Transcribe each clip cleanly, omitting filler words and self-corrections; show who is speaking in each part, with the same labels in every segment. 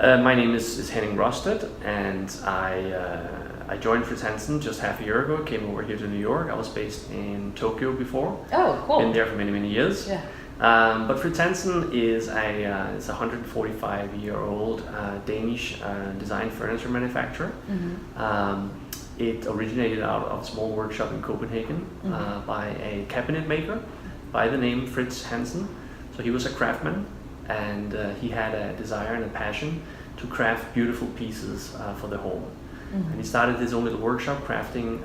Speaker 1: My name is Henning Rosted, and I joined Fritz Hansen just half a year ago. Came over here to New York. I was based in Tokyo before.
Speaker 2: Oh, cool.
Speaker 1: Been there for many years.
Speaker 2: Yeah.
Speaker 1: But Fritz Hansen is a 145-year-old Danish design furniture manufacturer.
Speaker 2: Mm-hmm.
Speaker 1: It originated out of a small workshop in Copenhagen by a cabinet maker by the name Fritz Hansen. So he was a craftsman, and he had a desire and a passion to craft beautiful pieces for the home. Mm-hmm. And he started his own little workshop crafting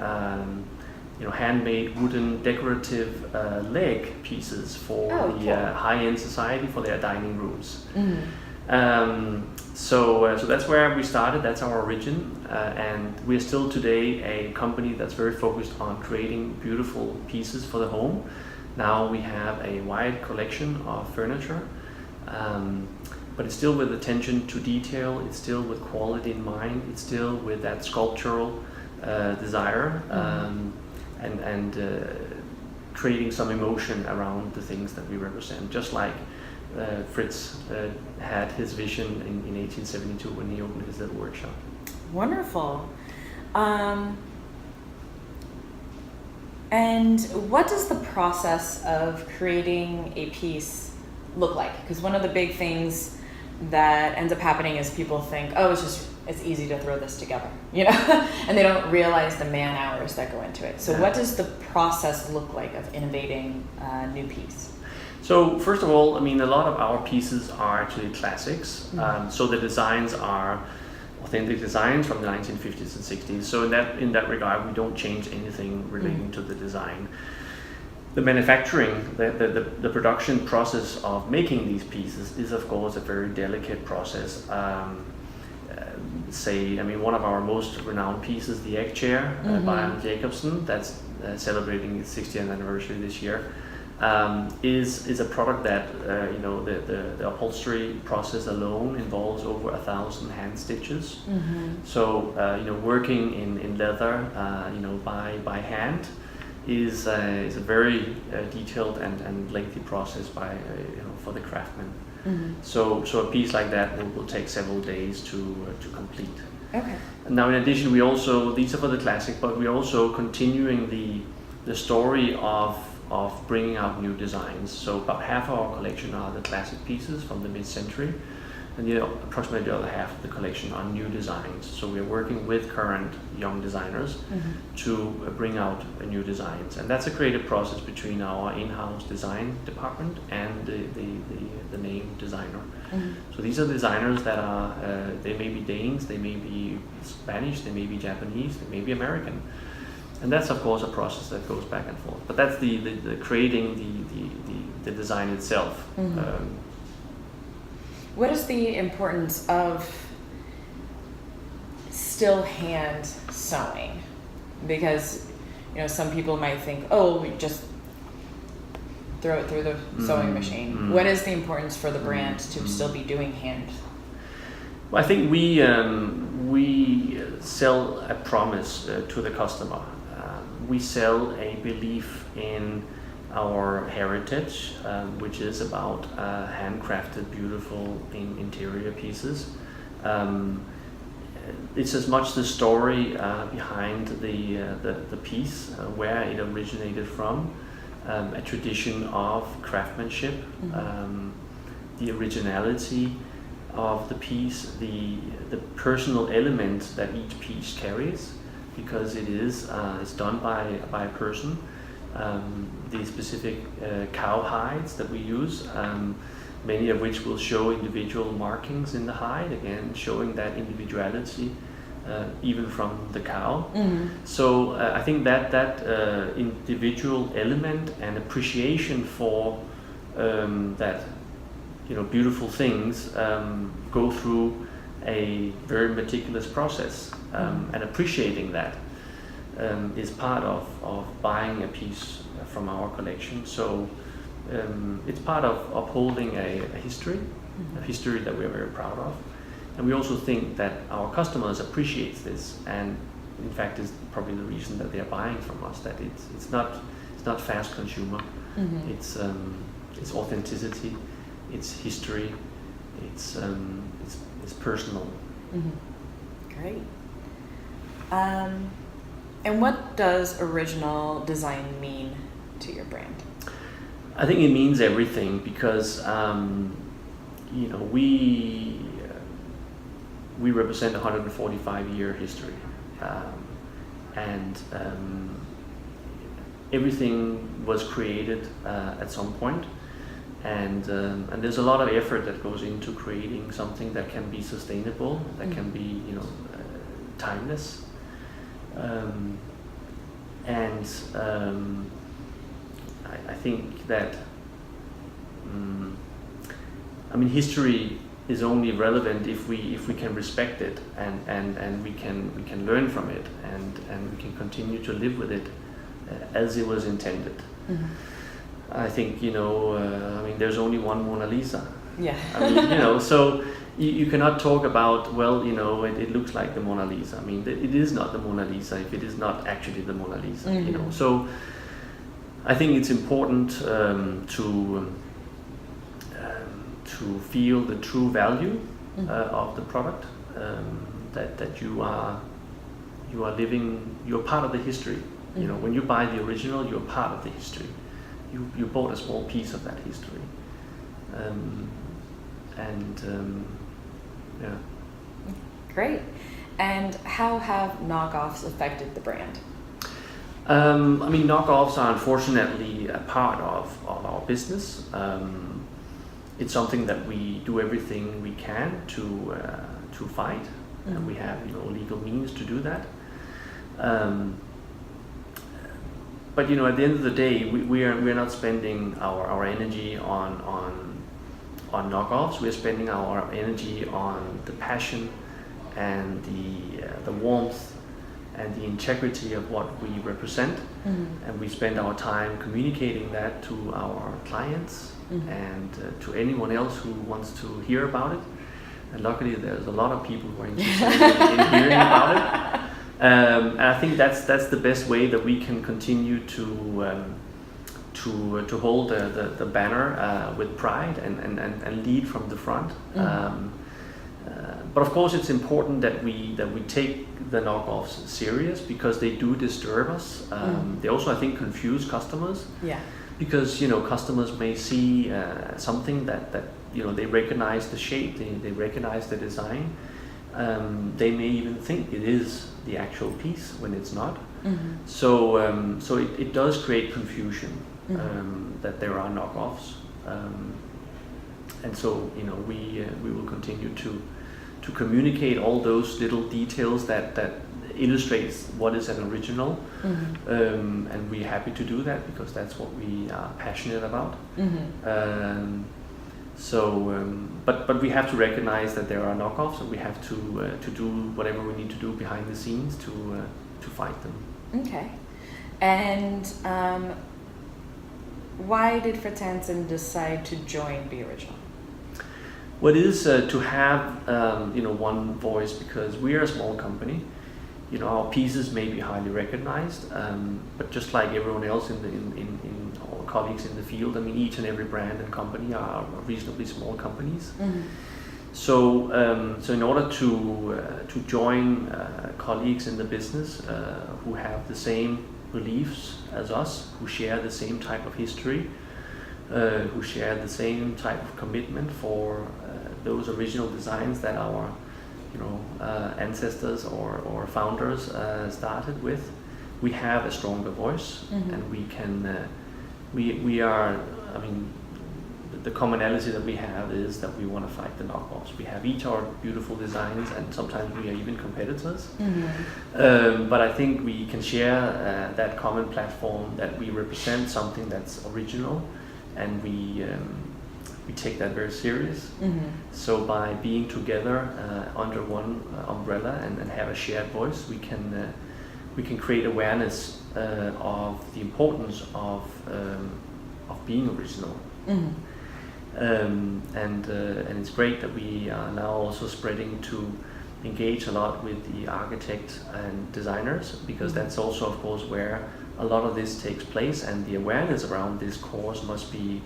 Speaker 1: handmade wooden decorative leg pieces for high-end society for their dining rooms. Mm-hmm. So that's where we started. That's our origin, and we're still today a company that's very focused on creating beautiful pieces for the home. Now we have a wide collection of furniture, but it's still with attention to detail. It's still with quality in mind. It's still with that sculptural desire. And creating some emotion around the things that we represent, just like Fritz had his vision in 1872 when he opened his little workshop.
Speaker 2: Wonderful. And what does the process of creating a piece look like? Because one of the big things that ends up happening is people think, oh, it's easy to throw this together, and they don't realize the man hours that go into it. So what does the process look like of innovating a new piece?
Speaker 1: So first of all, a lot of our pieces are actually classics.
Speaker 2: Mm-hmm.
Speaker 1: So the designs are authentic designs from the 1950s and 60s. So in that regard, we don't change anything relating to the design. The manufacturing, the production process of making these pieces is of course a very delicate process. One of our most renowned pieces, the Egg Chair by Arne Jacobsen, that's celebrating its 60th anniversary this year, is a product that the upholstery process alone involves over 1,000 hand stitches. Mm-hmm. So working in leather by hand is a very detailed and lengthy process for the craftsman. Mm-hmm. So a piece like that will take several days to complete.
Speaker 2: Okay.
Speaker 1: Now in addition, these are for the classic, but we're also continuing the story of bringing out new designs. So about half of our collection are the classic pieces from the mid-century, and approximately the other half of the collection are new designs. So we're working with current young designers to bring out new designs, and that's a creative process between our in-house design department and the name designer. Mm-hmm. So these are designers that are they may be Danes, they may be Spanish, they may be Japanese, they may be American. And that's of course a process that goes back and forth. But that's the creating the design itself. Mm-hmm.
Speaker 2: What is the importance of still hand sewing? Because some people might think, oh, we just throw it through the sewing machine. Mm-hmm. What is the importance for the brand to still be doing hand?
Speaker 1: Well, I think we sell a promise to the customer. We sell a belief in our heritage, which is about handcrafted, beautiful interior pieces. It's as much the story behind the piece, where it originated from, a tradition of craftsmanship, the originality of the piece, the personal element that each piece carries, because it's done by a person. The specific cow hides that we use, many of which will show individual markings in the hide, again showing that individuality even from the cow. Mm-hmm. So I think that individual element and appreciation for that beautiful things go through a very meticulous process, and appreciating that is part of buying a piece from our collection. So it's part of upholding a history, a history that we're very proud of. And we also think that our customers appreciate this, and in fact is probably the reason that they're buying from us, that it's not fast consumer. Mm-hmm. It's authenticity, it's history, it's personal.
Speaker 2: Great. And what does original design mean to your brand?
Speaker 1: I think it means everything because we represent a 145-year history, and everything was created at some point, and there's a lot of effort that goes into creating something that can be sustainable, that can be timeless, I think that history is only relevant if we can respect it and we can learn from it and we can continue to live with it as it was intended. I think there's only one Mona Lisa.
Speaker 2: Yeah.
Speaker 1: So you cannot talk about it looks like the Mona Lisa. It is not the Mona Lisa if it is not actually the Mona Lisa. So I think it's important to feel the true value of the product, that you are living, you're part of the history. When you buy the original, you're part of the history. You bought a small piece of that history. Yeah.
Speaker 2: Great. And how have knockoffs affected the brand?
Speaker 1: Knockoffs are unfortunately a part of our business. It's something that we do everything we can to fight, and we have legal means to do that. But at the end of the day, we're not spending our energy on knockoffs. We're spending our energy on the passion and the warmth and the integrity of what we represent, and we spend our time communicating that to our clients and to anyone else who wants to hear about it. And luckily, there's a lot of people who are interested in hearing about it. And I think that's the best way that we can continue to hold the banner with pride and lead from the front. But of course, it's important that we take the knockoffs serious because they do disturb us. They also, I think, confuse customers.
Speaker 2: Yeah.
Speaker 1: Because customers may see something that they recognize the shape, they recognize the design. They may even think it is the actual piece when it's not. So it does create confusion that there are knockoffs, and so we will continue to communicate all those little details that illustrates what is an original, and we're happy to do that because that's what we are passionate about. But we have to recognize that there are knockoffs, and we have to do whatever we need to do behind the scenes to fight them.
Speaker 2: Okay. And why did Fritz Hansen decide to join Be Original?
Speaker 1: Well, it is to have one voice because we are a small company. Our pieces may be highly recognized, but just like everyone else in our colleagues in the field, each and every brand and company are reasonably small companies. So in order to join colleagues in the business who have the same beliefs as us, who share the same type of history, who share the same type of commitment for those original designs that our ancestors or founders started with, we have a stronger voice, and we can we are the commonality that we have is that we want to fight the knockoffs. We have each our beautiful designs, and sometimes we are even competitors. But I think we can share that common platform, that we represent something that's original, and we take that very serious. So by being together under one umbrella and have a shared voice, we can create awareness of the importance of being original. And it's great that we are now also spreading to engage a lot with the architects and designers, because that's also, of course, where a lot of this takes place, and the awareness around this course must be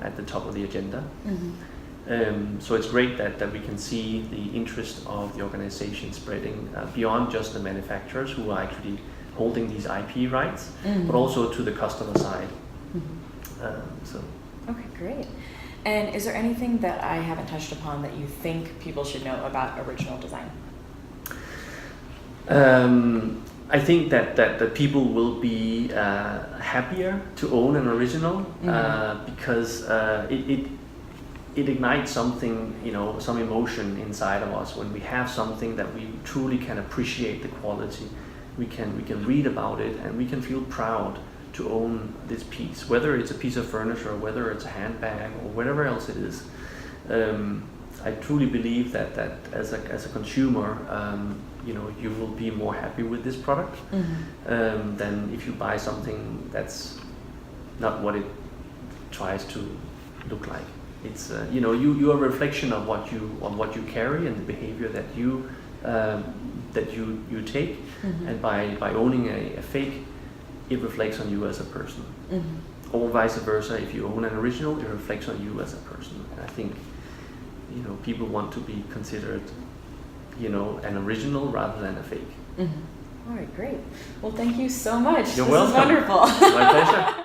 Speaker 1: at the top of the agenda. So it's great that we can see the interest of the organization spreading beyond just the manufacturers who are actually holding these IP rights, but also to the customer side. So.
Speaker 2: Okay, great. And is there anything that I haven't touched upon that you think people should know about original design?
Speaker 1: I think that people will be happier to own an original because it ignites something, some emotion inside of us when we have something that we truly can appreciate the quality. We can read about it and we can feel proud to own this piece, whether it's a piece of furniture, whether it's a handbag, or whatever else it is. I truly believe that as a consumer, you will be more happy with this product than if you buy something that's not what it tries to look like. It's you are a reflection of what you carry and the behavior that you take, and by owning a fake, it reflects on you as a person. Or vice versa, if you own an original, it reflects on you as a person. And I think people want to be considered an original rather than a fake.
Speaker 2: All right, great. Well, thank you so much.
Speaker 1: You're
Speaker 2: this
Speaker 1: welcome.
Speaker 2: is wonderful.
Speaker 1: My pleasure.